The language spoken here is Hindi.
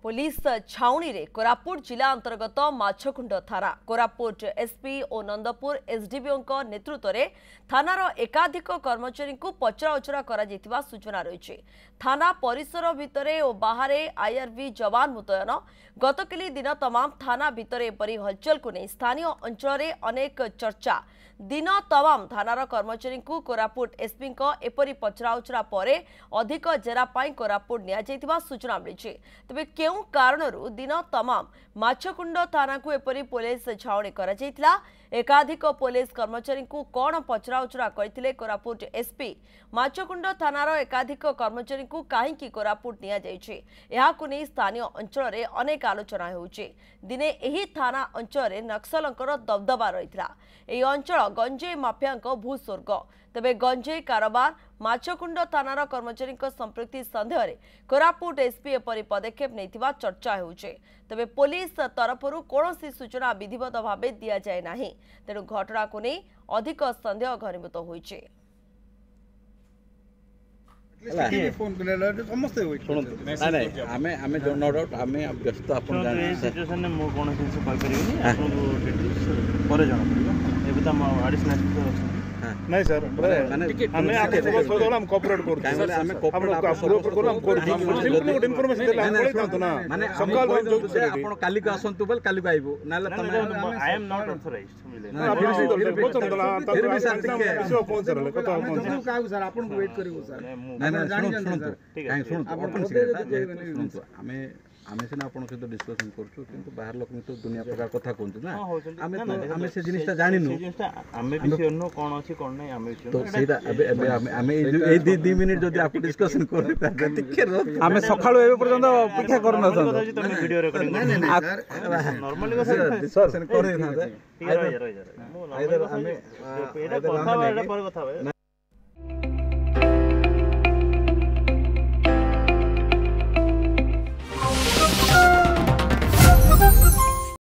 पुलिस छाउणी रे कोरापुट जिला अंतर्गत माछकुंड थाना कोरापुट एसपी और नंदपुर एसडीबीओ नेतृत्व में थानार एकाधिक कर्मचारी को पचराउचरा करा सूचना रही। थाना परिसर भितरे और बाहर आईआरबी जवान मुतयन गतकाली दिन तमाम थाना भितरे एपरी हलचल को नहीं स्थानीय अंचल में अनेक चर्चा। दिन तमाम थानार कर्मचारी को कोरापुट एसपी एपरी पचराउचरा परे अधिक जेरा पाई कोरापुट निया सूचना मिली। तेबे केउ कारणरू दिन तमाम माछकुंड थाना को एपरी पुलिस छाउणी करा जायतिला। एकाधिक पुलिस कर्मचारी को कौन पचराउचरा करथिले कोरापुट एसपी माछकुंड थानार एकाधिक कर्मचारी को काहींकी कोरापुट निया जायछि एहाकु नै स्थानीय अंचल रे अनेक आलोचना होउछि। दिने एही थाना अंचल रे नक्सलंकर दबदबा रहितला। एही अंचल गंजेई माफियाक भूस्वर्ग। तेबे गंजेई कारोबार माछकुंड थानार कर्मचारी संपृक्ति सन्देह में कोरापुट एसपी एपरी पदक्षेप नैथिबा चर्चा होउछि। तेबे पुलिस तरफरु कोनोसी सूचना विधिवत भावे दिया जाय नाही। तेणु घटना को नहीं अधिक सन्देह घनीभूत होइछि। नहीं सर हमें आके हम कोऑपरेट करते हैं हमें कोऑपरेट करू हम कर इन्फॉर्मेशन देला हम बोलैत तो ना माने सकाल जो आपण काली को आसंतु बल काली को आइबो नाले तमे आई एम नॉट ऑथराइज्ड फिर भी सर किसो फोन करले कतो फोन काउ सर आपण को वेट करिवो सर नहीं सुनो ठीक है सुनो आपण सुनो हमें सिना आपण सहित डिस्कशन करछु किंतु बाहर लोक तो दुनिया प्रकार कथा कोंतु ना हमें से जिनिसटा जानिनु हमें विषय न कोन अछि कोन नै हमें तो सेटा अबे हमें ए 2 मिनिट जदी आप डिस्कशन कर ठीक हमें सखाळो एबे पर्यंत अपेक्षा करना था वीडियो रिकॉर्डिंग नहीं नॉर्मली डिस्कशन करे ना ठीक है हमें एटा कथा एटा पर कथा